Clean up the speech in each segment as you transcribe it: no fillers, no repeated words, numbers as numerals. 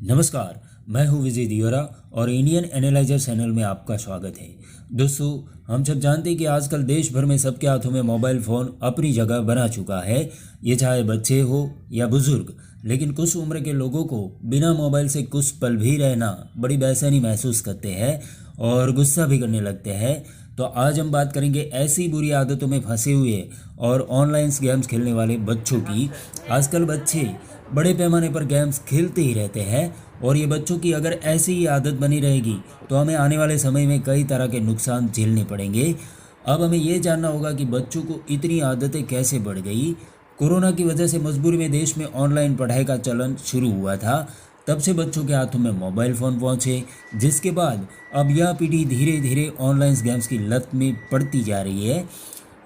नमस्कार, मैं हूं विजय दियोरा और इंडियन एनालाइजर चैनल में आपका स्वागत है। दोस्तों, हम सब जानते हैं कि आजकल देश भर में सबके हाथों में मोबाइल फ़ोन अपनी जगह बना चुका है। ये चाहे बच्चे हो या बुज़ुर्ग, लेकिन कुछ उम्र के लोगों को बिना मोबाइल से कुछ पल भी रहना बड़ी बेचैनी महसूस करते हैं और गुस्सा भी करने लगते हैं। तो आज हम बात करेंगे ऐसी बुरी आदतों में फंसे हुए और ऑनलाइन गेम्स खेलने वाले बच्चों की। आजकल बच्चे बड़े पैमाने पर गेम्स खेलते ही रहते हैं और ये बच्चों की अगर ऐसी ही आदत बनी रहेगी तो हमें आने वाले समय में कई तरह के नुकसान झेलने पड़ेंगे। अब हमें ये जानना होगा कि बच्चों को इतनी आदतें कैसे बढ़ गई। कोरोना की वजह से मजबूरी में देश में ऑनलाइन पढ़ाई का चलन शुरू हुआ था। तब से बच्चों के हाथों में मोबाइल फ़ोन पहुँचे, जिसके बाद अब यह पीढ़ी धीरे धीरे ऑनलाइन गेम्स की लत में पड़ती जा रही है।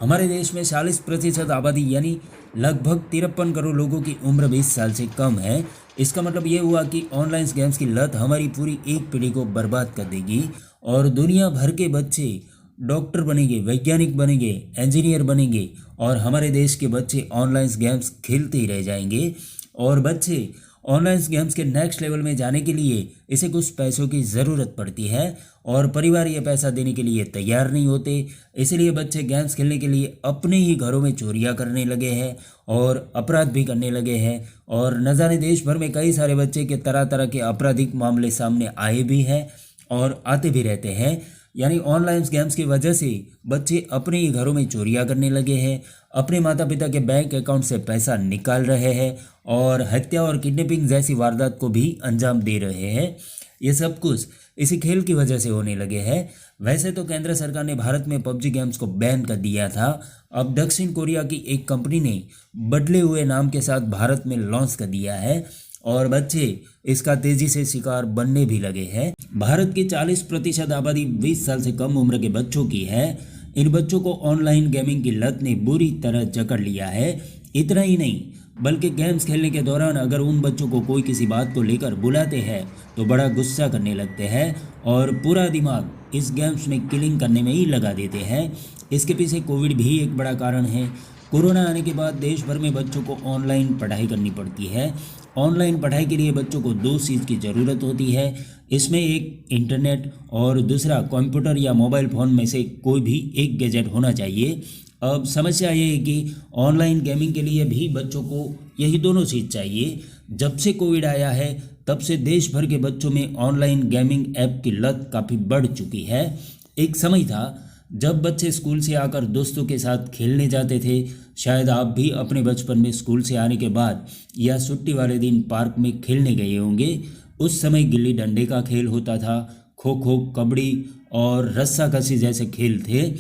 हमारे देश में 40% आबादी यानी लगभग 53 करोड़ लोगों की उम्र 20 साल से कम है। इसका मतलब ये हुआ कि ऑनलाइन गेम्स की लत हमारी पूरी एक पीढ़ी को बर्बाद कर देगी और दुनिया भर के बच्चे डॉक्टर बनेंगे, वैज्ञानिक बनेंगे, इंजीनियर बनेंगे और हमारे देश के बच्चे ऑनलाइन गेम्स खेलते ही रह जाएंगे। और बच्चे ऑनलाइन गेम्स के नेक्स्ट लेवल में जाने के लिए इसे कुछ पैसों की ज़रूरत पड़ती है और परिवार ये पैसा देने के लिए तैयार नहीं होते। इसलिए बच्चे गेम्स खेलने के लिए अपने ही घरों में चोरियां करने लगे हैं और अपराध भी करने लगे हैं। और न जाने देश भर में कई सारे बच्चे के तरह तरह के आपराधिक मामले सामने आए भी हैं और आते भी रहते हैं। यानी ऑनलाइन गेम्स की वजह से बच्चे अपने ही घरों में चोरियां करने लगे हैं, अपने माता पिता के बैंक अकाउंट से पैसा निकाल रहे हैं और हत्या और किडनैपिंग जैसी वारदात को भी अंजाम दे रहे हैं। ये सब कुछ इसी खेल की वजह से होने लगे हैं। वैसे तो केंद्र सरकार ने भारत में पबजी गेम्स को बैन कर दिया था। अब दक्षिण कोरिया की एक कंपनी ने बदले हुए नाम के साथ भारत में लॉन्च कर दिया है और बच्चे इसका तेजी से शिकार बनने भी लगे हैं। भारत की 40% आबादी 20 साल से कम उम्र के बच्चों की है। इन बच्चों को ऑनलाइन गेमिंग की लत ने बुरी तरह जकड़ लिया है। इतना ही नहीं, बल्कि गेम्स खेलने के दौरान अगर उन बच्चों को कोई किसी बात को लेकर बुलाते हैं तो बड़ा गुस्सा करने लगते हैं और पूरा दिमाग इस गेम्स में किलिंग करने में ही लगा देते हैं। इसके पीछे कोविड भी एक बड़ा कारण है। कोरोना आने के बाद देश भर में बच्चों को ऑनलाइन पढ़ाई करनी पड़ती है। ऑनलाइन पढ़ाई के लिए बच्चों को दो चीज़ की ज़रूरत होती है। इसमें एक इंटरनेट और दूसरा कंप्यूटर या मोबाइल फ़ोन में से कोई भी एक गैजेट होना चाहिए। अब समस्या ये है कि ऑनलाइन गेमिंग के लिए भी बच्चों को यही दोनों चीज़ चाहिए। जब से कोविड आया है तब से देश भर के बच्चों में ऑनलाइन गेमिंग ऐप की लत काफ़ी बढ़ चुकी है। एक समय था जब बच्चे स्कूल से आकर दोस्तों के साथ खेलने जाते थे। शायद आप भी अपने बचपन में स्कूल से आने के बाद या छुट्टी वाले दिन पार्क में खेलने गए होंगे। उस समय गिल्ली डंडे का खेल होता था, खो खो, कबड्डी और रस्साकसी जैसे खेल थे।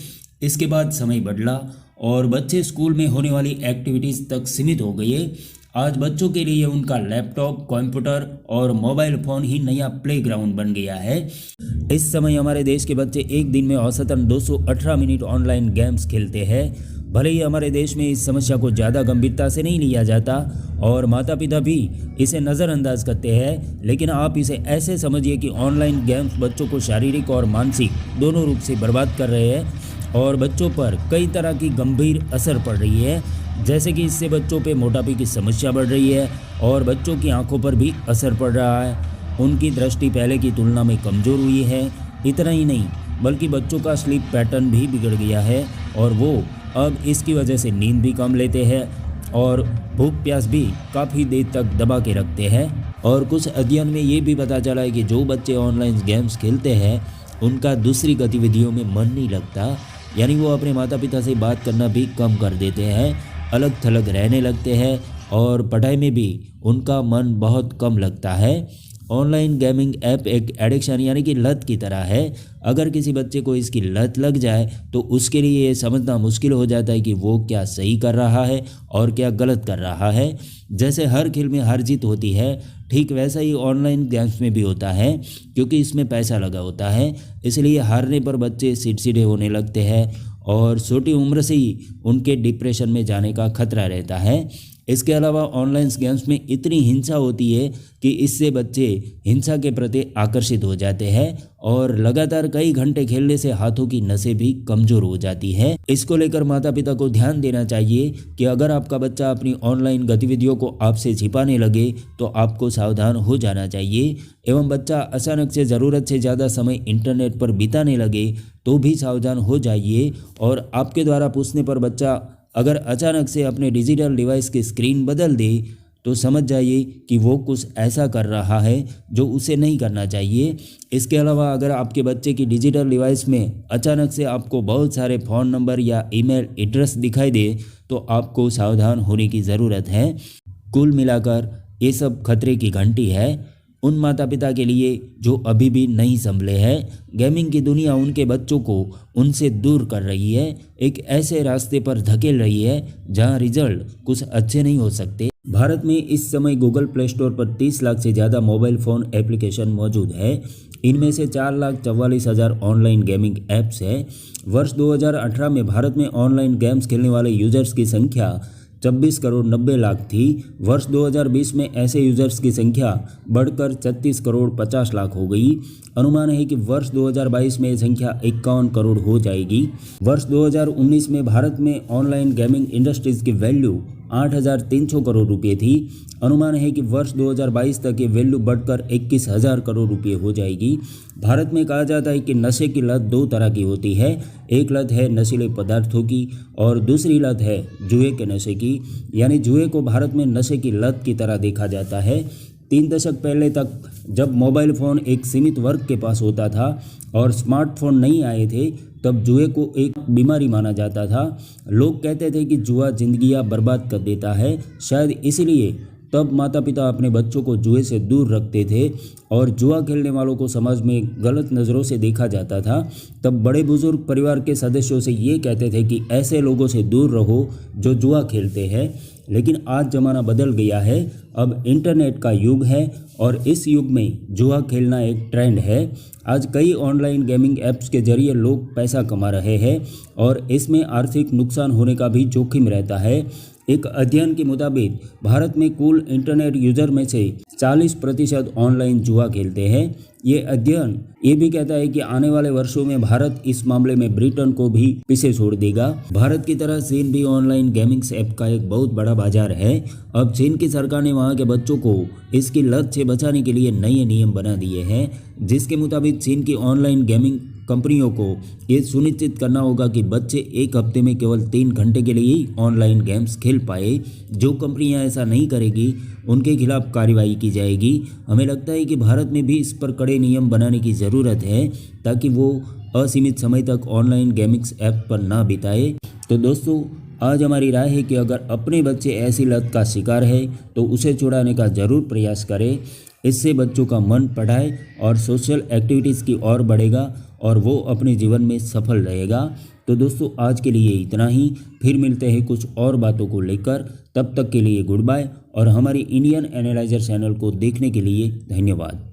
इसके बाद समय बदला और बच्चे स्कूल में होने वाली एक्टिविटीज़ तक सीमित हो गए। आज बच्चों के लिए उनका लैपटॉप, कंप्यूटर और मोबाइल फ़ोन ही नया प्लेग्राउंड बन गया है। इस समय हमारे देश के बच्चे एक दिन में औसतन 218 मिनट ऑनलाइन गेम्स खेलते हैं। भले ही हमारे देश में इस समस्या को ज़्यादा गंभीरता से नहीं लिया जाता और माता पिता भी इसे नज़रअंदाज करते हैं, लेकिन आप इसे ऐसे समझिए कि ऑनलाइन गेम्स बच्चों को शारीरिक और मानसिक दोनों रूप से बर्बाद कर रहे हैं और बच्चों पर कई तरह की गंभीर असर पड़ रही है। जैसे कि इससे बच्चों पे मोटापे की समस्या बढ़ रही है और बच्चों की आंखों पर भी असर पड़ रहा है। उनकी दृष्टि पहले की तुलना में कमज़ोर हुई है। इतना ही नहीं, बल्कि बच्चों का स्लीप पैटर्न भी बिगड़ गया है और वो अब इसकी वजह से नींद भी कम लेते हैं और भूख प्यास भी काफ़ी देर तक दबा के रखते हैं। और कुछ अध्ययन में ये भी पता चला है कि जो बच्चे ऑनलाइन गेम्स खेलते हैं उनका दूसरी गतिविधियों में मन नहीं लगता। यानी वो अपने माता पिता से बात करना भी कम कर देते हैं, अलग थलग रहने लगते हैं और पढ़ाई में भी उनका मन बहुत कम लगता है। ऑनलाइन गेमिंग ऐप एक एडिक्शन यानी कि लत की तरह है। अगर किसी बच्चे को इसकी लत लग जाए तो उसके लिए ये समझना मुश्किल हो जाता है कि वो क्या सही कर रहा है और क्या गलत कर रहा है। जैसे हर खेल में हार जीत होती है, ठीक वैसा ही ऑनलाइन गेम्स में भी होता है, क्योंकि इसमें पैसा लगा होता है। इसलिए हारने पर बच्चे चिड़चिड़े होने लगते हैं और छोटी उम्र से ही उनके डिप्रेशन में जाने का खतरा रहता है। इसके अलावा ऑनलाइन गेम्स में इतनी हिंसा होती है कि इससे बच्चे हिंसा के प्रति आकर्षित हो जाते हैं और लगातार कई घंटे खेलने से हाथों की नसें भी कमज़ोर हो जाती है। इसको लेकर माता पिता को ध्यान देना चाहिए कि अगर आपका बच्चा अपनी ऑनलाइन गतिविधियों को आपसे छिपाने लगे तो आपको सावधान हो जाना चाहिए एवं बच्चा अचानक से ज़रूरत से ज़्यादा समय इंटरनेट पर बिताने लगे तो भी सावधान हो जाइए। और आपके द्वारा पूछने पर बच्चा अगर अचानक से अपने डिजिटल डिवाइस की स्क्रीन बदल दे तो समझ जाइए कि वो कुछ ऐसा कर रहा है जो उसे नहीं करना चाहिए। इसके अलावा अगर आपके बच्चे की डिजिटल डिवाइस में अचानक से आपको बहुत सारे फ़ोन नंबर या ईमेल एड्रेस दिखाई दे तो आपको सावधान होने की ज़रूरत है। कुल मिलाकर ये सब खतरे की घंटी है उन माता पिता के लिए जो अभी भी नहीं संभले हैं। गेमिंग की दुनिया उनके बच्चों को उनसे दूर कर रही है, एक ऐसे रास्ते पर धकेल रही है जहां रिजल्ट कुछ अच्छे नहीं हो सकते। भारत में इस समय गूगल प्ले स्टोर पर 30 लाख से ज़्यादा मोबाइल फ़ोन एप्लीकेशन मौजूद है। इनमें से 4,44,000 ऑनलाइन गेमिंग ऐप्स है। वर्ष 2018 में भारत में ऑनलाइन गेम्स खेलने वाले यूजर्स की संख्या 26 करोड़ 90 लाख थी। वर्ष 2020 में ऐसे यूजर्स की संख्या बढ़कर 36 करोड़ 50 लाख हो गई। अनुमान है कि वर्ष 2022 में यह संख्या 51 करोड़ हो जाएगी। वर्ष 2019 में भारत में ऑनलाइन गेमिंग इंडस्ट्रीज़ की वैल्यू 8,300 करोड़ रुपये थी। अनुमान है कि वर्ष 2022 तक ये वैल्यू बढ़कर 21,000 करोड़ रुपये हो जाएगी। भारत में कहा जाता है कि नशे की लत दो तरह की होती है, एक लत है नशीले पदार्थों की और दूसरी लत है जुए के नशे की। यानी जुए को भारत में नशे की लत की तरह देखा जाता है। 3 दशक पहले तक जब मोबाइल फ़ोन एक सीमित वर्ग के पास होता था और स्मार्टफोन नहीं आए थे तब जुए को एक बीमारी माना जाता था। लोग कहते थे कि जुआ जिंदगियां बर्बाद कर देता है। शायद इसलिए तब माता पिता अपने बच्चों को जुए से दूर रखते थे और जुआ खेलने वालों को समाज में गलत नज़रों से देखा जाता था। तब बड़े बुजुर्ग परिवार के सदस्यों से ये कहते थे कि ऐसे लोगों से दूर रहो जो जुआ खेलते हैं। लेकिन आज ज़माना बदल गया है, अब इंटरनेट का युग है और इस युग में जुआ खेलना एक ट्रेंड है। आज कई ऑनलाइन गेमिंग ऐप्स के जरिए लोग पैसा कमा रहे हैं और इसमें आर्थिक नुकसान होने का भी जोखिम रहता है। एक अध्ययन के मुताबिक भारत में कुल इंटरनेट यूजर में से 40% ऑनलाइन जुआ खेलते हैं। ये अध्ययन ये भी कहता है कि आने वाले वर्षों में भारत इस मामले में ब्रिटेन को भी पीछे छोड़ देगा। भारत की तरह चीन भी ऑनलाइन गेमिंग ऐप का एक बहुत बड़ा बाजार है। अब चीन की सरकार ने वहां के बच्चों को इसकी लत से बचाने के लिए नए नियम बना दिए हैं, जिसके मुताबिक चीन की ऑनलाइन गेमिंग कंपनियों को ये सुनिश्चित करना होगा कि बच्चे एक हफ्ते में केवल 3 घंटे के लिए ही ऑनलाइन गेम्स खेल पाए। जो कंपनियां ऐसा नहीं करेगी उनके खिलाफ कार्रवाई की जाएगी। हमें लगता है कि भारत में भी इस पर कड़े नियम बनाने की ज़रूरत है ताकि वो असीमित समय तक ऑनलाइन गेमिंग ऐप पर ना बिताए। तो दोस्तों, आज हमारी राय है कि अगर अपने बच्चे ऐसी लत का शिकार है तो उसे छुड़ाने का ज़रूर प्रयास करें। इससे बच्चों का मन पढ़ाई और सोशल एक्टिविटीज़ की ओर बढ़ेगा और वो अपने जीवन में सफल रहेगा। तो दोस्तों, आज के लिए इतना ही। फिर मिलते हैं कुछ और बातों को लेकर। तब तक के लिए गुड बाय और हमारी इंडियन एनालाइजर चैनल को देखने के लिए धन्यवाद।